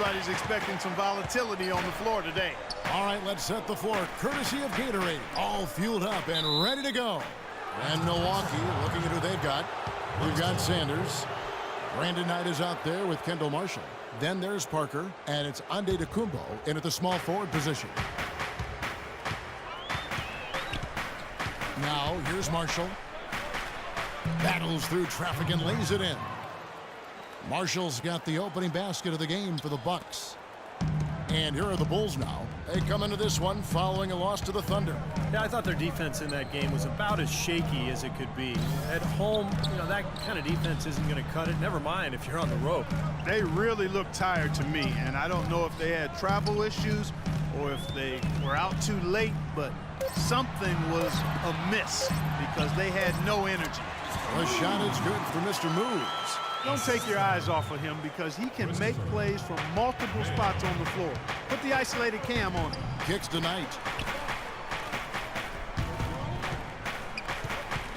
Everybody's expecting some volatility on the floor today. All right, let's set the floor courtesy of Gatorade. All fueled up and ready to go. And Milwaukee looking at who they've got. We've got Sanders. Brandon Knight is out there with Kendall Marshall. Then there's Parker, and it's Antetokounmpo in at the small forward position. Now, here's Marshall. Battles through traffic and lays it in. Marshall's got the opening basket of the game for the Bucks. And here are the Bulls now. They come into this one following a loss to the Thunder. Yeah, I thought their defense in that game was about as shaky as it could be. At home, that kind of defense isn't going to cut it. Never mind if you're on the road. They really look tired to me, and I don't know if they had travel issues or if they were out too late, but something was amiss because they had no energy. The shot is good for Mr. Moves. Don't take your eyes off of him because he can make plays from multiple spots on the floor. Put the isolated cam on him. Kicks to Knight.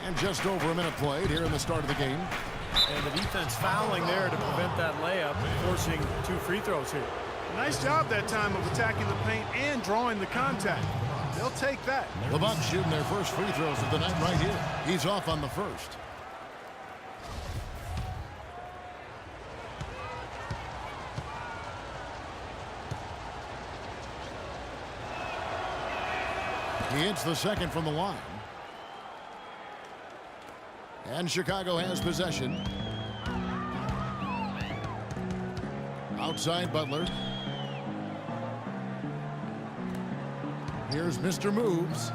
And just over a minute played here in the start of the game. And the defense fouling there to prevent that layup and forcing 2 free throws here. Nice job that time of attacking the paint and drawing the contact. They'll take that. The Bucks shooting their first free throws of the night right here. He's off on the first. He hits the second from the line. And Chicago has possession. Outside Butler. Here's Mr. Moves.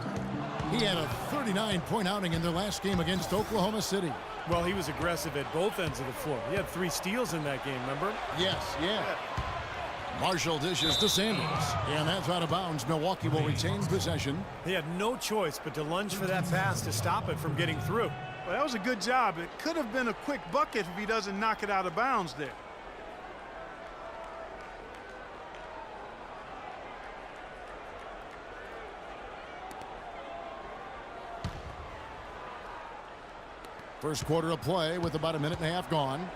He had a 39-point outing in their last game against Oklahoma City. Well, he was aggressive at both ends of the floor. He had 3 steals in that game, remember? Yes, yeah. Marshall dishes to Sanders. And that's out of bounds. Milwaukee will retain possession. He had no choice but to lunge for that pass to stop it from getting through. Well, that was a good job. It could have been a quick bucket if he doesn't knock it out of bounds there. First quarter of play with about a minute and a half gone.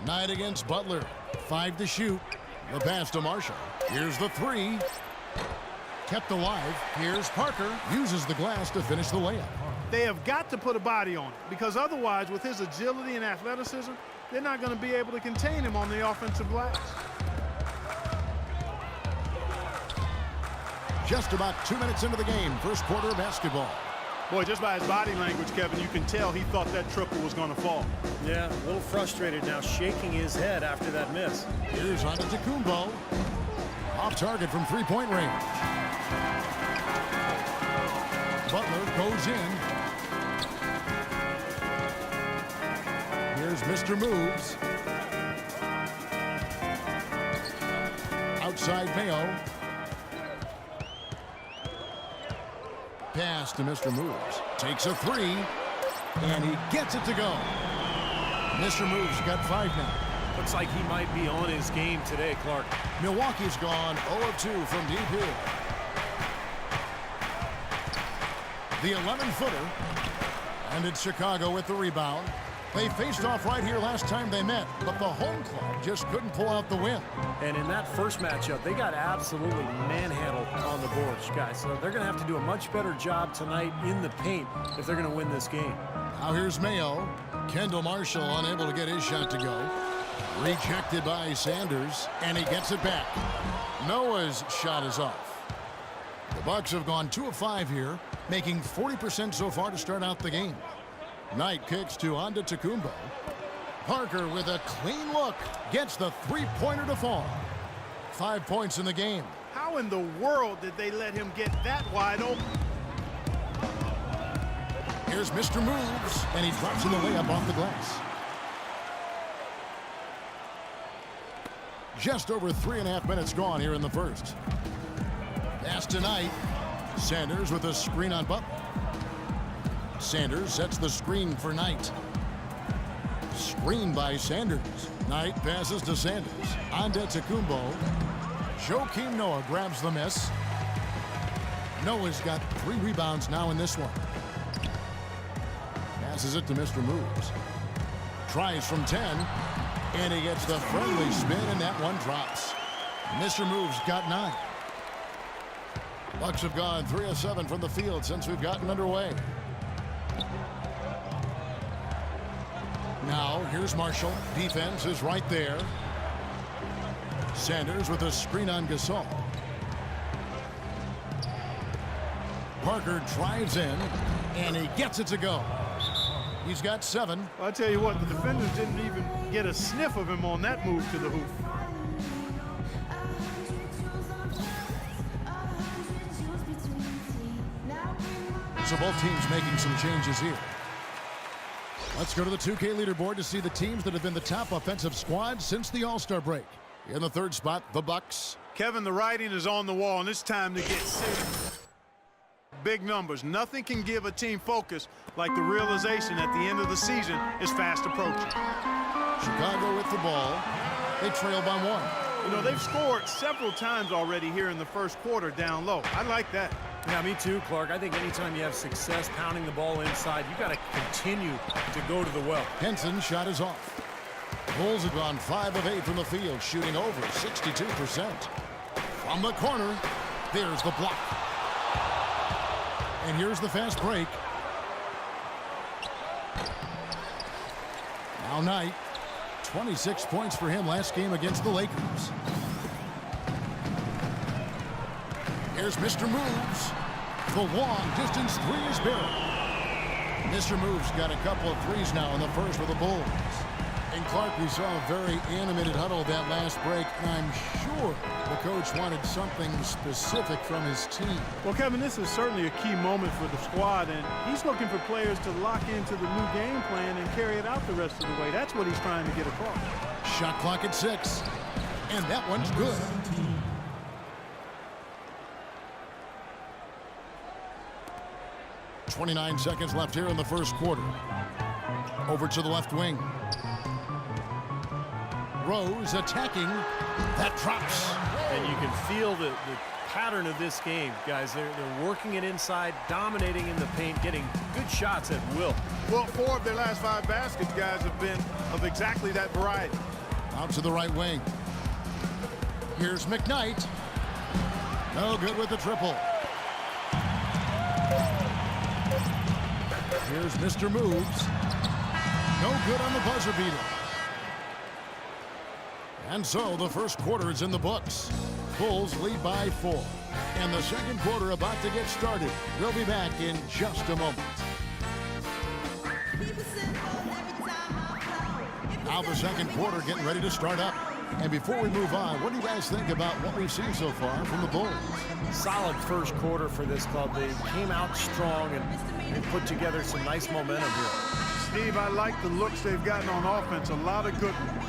Knight against Butler. 5 to shoot. The pass to Marshall. Here's the 3. Kept alive. Here's Parker. Uses the glass to finish the layup. They have got to put a body on it because otherwise, with his agility and athleticism, they're not going to be able to contain him on the offensive glass. Just about 2 minutes into the game. First quarter of basketball. Boy, just by his body language, Kevin, you can tell he thought that triple was going to fall. Yeah, a little frustrated now, shaking his head after that miss. Here's Antetokounmpo. Off target from three-point range. Butler goes in. Here's Mr. Moves. Outside Mayo. Pass to Mr. Moves. Takes a 3. And he gets it to go. Mr. Moves got 5 now. Looks like he might be on his game today, Clark. Milwaukee's gone 0 of 2 from deep here. The 11-footer. And it's Chicago with the rebound. They faced off right here last time they met, but the home club just couldn't pull out the win. And in that first matchup, they got absolutely manhandled on the boards, guys. So they're going to have to do a much better job tonight in the paint if they're going to win this game. Now here's Mayo. Kendall Marshall unable to get his shot to go. Rejected by Sanders, and he gets it back. Noah's shot is off. The Bucks have gone 2 of 5 here, making 40% so far to start out the game. Knight kicks to Antetokounmpo. Parker with a clean look gets the 3-pointer to fall. 5 points in the game. How in the world did they let him get that wide open? Here's Mr. Moves, and he drops in the layup off the glass. Just over 3.5 minutes gone here in the first. Pass to Knight. Sanders with a screen on Butler. Sanders sets the screen for Knight. Screen by Sanders. Knight passes to Sanders. Antetokounmpo. Joakim Noah grabs the miss. Noah's got 3 rebounds now in this one. Passes it to Mr. Moves. Tries from 10. And he gets the friendly spin, and that one drops. Mr. Moves got 9. Bucks have gone 3 of 7 from the field since we've gotten underway. Now, here's Marshall. Defense is right there. Sanders with a screen on Gasol. Parker drives in, and he gets it to go. He's got 7. Well, I tell you what, the defenders didn't even get a sniff of him on that move to the hoop. So both teams making some changes here. Let's go to the 2K leaderboard to see the teams that have been the top offensive squad since the All-Star break. In the third spot, the Bucks. Kevin, the writing is on the wall, and it's time to get serious. Big numbers. Nothing can give a team focus like the realization at the end of the season is fast approaching. Chicago with the ball. They trail by 1. You know, they've scored several times already here in the first quarter down low. I like that. Yeah, me too, Clark. I think anytime you have success pounding the ball inside, you got to continue to go to the well. Henson's shot is off. Bulls have gone 5 of 8 from the field, shooting over 62%. From the corner, there's the block. And here's the fast break. Now Knight, 26 points for him last game against the Lakers. Here's Mr. Moves. The long distance 3 is buried. Mr. Moves got a couple of threes now in the first for the Bulls. And Clark, we saw a very animated huddle that last break, and I'm sure the coach wanted something specific from his team. Well, Kevin, this is certainly a key moment for the squad, and he's looking for players to lock into the new game plan and carry it out the rest of the way. That's what he's trying to get across. Shot clock at 6, and that one's good. .29 seconds left here in the first quarter. Over to the left wing. Rose attacking. That drops. And you can feel the pattern of this game, guys. They're working it inside, dominating in the paint, getting good shots at will. Well, 4 of their last 5 baskets, guys, have been of exactly that variety. Out to the right wing. Here's McKnight. No good with the triple. Here's Mr. Moves. No good on the buzzer beater. And so the first quarter is in the books. Bulls lead by 4. And the second quarter about to get started. We'll be back in just a moment. Now the second quarter getting ready to start up. And before we move on, what do you guys think about what we've seen so far from the Bulls? Solid first quarter for this club. They came out strong and put together some nice momentum here. Steve, I like the looks they've gotten on offense. A lot of good ones.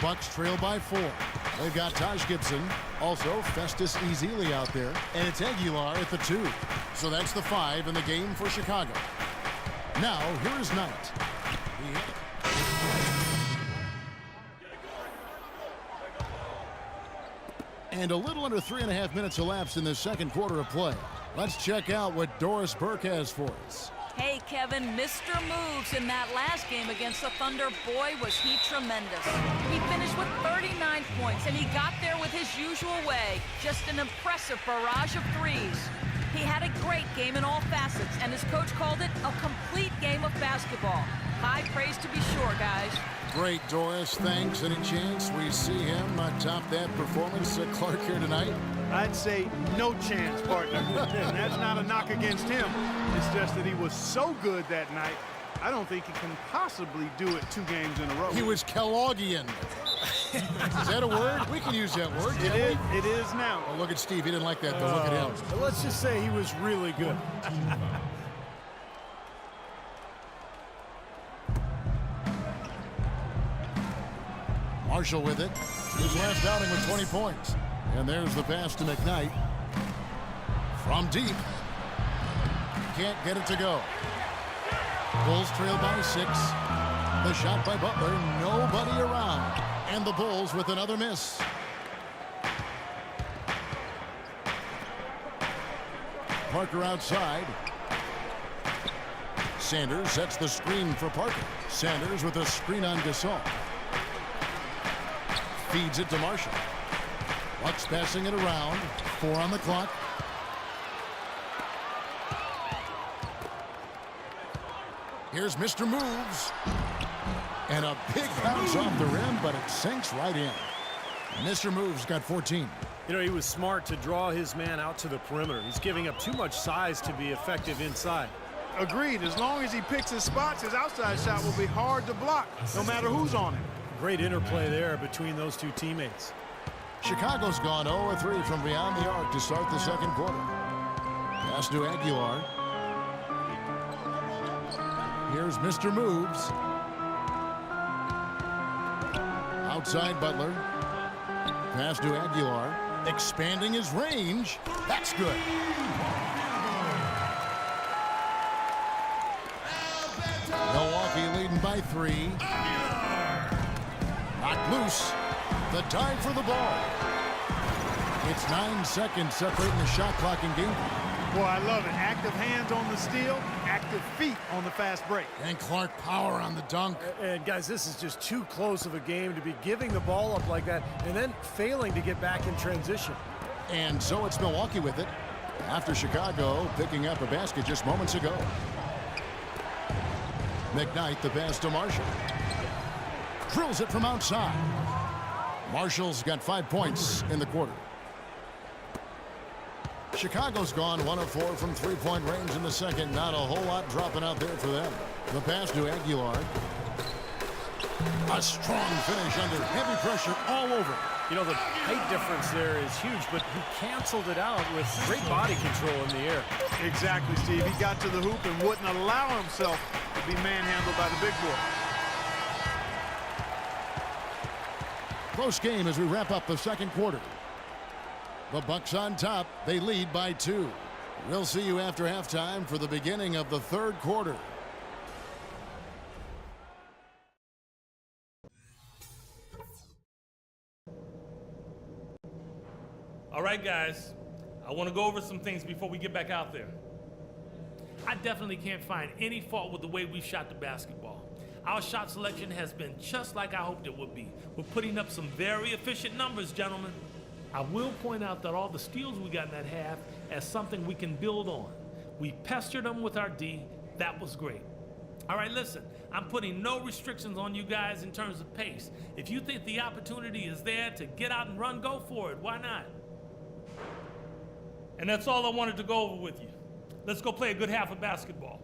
Bucks trail by 4. They've got Taj Gibson, also Festus Ezeli out there, and it's Aguilar at the 2. So that's the 5 in the game for Chicago. Now, here is Knight. And a little under 3.5 minutes elapsed in the second quarter of play. Let's check out what Doris Burke has for us. Hey, Kevin, Mr. Moves in that last game against the Thunder. Boy, was he tremendous. He finished with 39 points, and he got there with his usual way. Just an impressive barrage of threes. He had a great game in all facets, and his coach called it a complete game of basketball. High praise to be sure, guys. Great, Doris. Thanks. Any chance we see him top that performance at Clark here tonight? I'd say no chance, partner. And that's not a knock against him. It's just that he was so good that night, I don't think he can possibly do it 2 games in a row. He was Kellogghian. Is that a word? We can use that word. It is now. Oh, look at Steve. He didn't like that, though. Look at him. Let's just say he was really good. Marshall with it. His last outing with 20 points. And there's the pass to McKnight. From deep. Can't get it to go. Bulls trail by 6. The shot by Butler. Nobody around. And the Bulls with another miss. Parker outside. Sanders sets the screen for Parker. Sanders with a screen on Gasol. Feeds it to Marshall. Bucks passing it around. 4 on the clock. Here's Mr. Moves. And a big bounce off the rim, but it sinks right in. Mr. Moves got 14. You know, he was smart to draw his man out to the perimeter. He's giving up too much size to be effective inside. Agreed. As long as he picks his spots, his outside shot will be hard to block, no matter who's on it. Great interplay there between those two teammates. Chicago's gone 0-3 from beyond the arc to start the second quarter. Pass to Aguilar. Here's Mr. Moves. Outside Butler. Pass to Aguilar. Expanding his range. That's good. Milwaukee leading by 3. Knocked loose. The dive for the ball. It's 9 seconds separating the shot clock and game. Boy, I love it. Active hands on the steal, active feet on the fast break. And Clark power on the dunk. And guys, this is just too close of a game to be giving the ball up like that and then failing to get back in transition. And so it's Milwaukee with it after Chicago picking up a basket just moments ago. McKnight the pass to Marshall. Drills it from outside. Marshall's got 5 points in the quarter. Chicago's gone 1 of 4 from three-point range in the second. Not a whole lot dropping out there for them. The pass to Aguilar. A strong finish under heavy pressure all over. You know, the height difference there is huge, but he canceled it out with great body control in the air. Exactly, Steve. He got to the hoop and wouldn't allow himself to be manhandled by the big boy. Close game as we wrap up the second quarter. The Bucks on top. They lead by 2. We'll see you after halftime for the beginning of the third quarter. All right, guys, I want to go over some things before we get back out there. I definitely can't find any fault with the way we shot the basketball. Our shot selection has been just like I hoped it would be. We're putting up some very efficient numbers, gentlemen. I will point out that all the steals we got in that half as something we can build on. We pestered them with our D. That was great. All right, listen, I'm putting no restrictions on you guys in terms of pace. If you think the opportunity is there to get out and run, go for it. Why not? And that's all I wanted to go over with you. Let's go play a good half of basketball.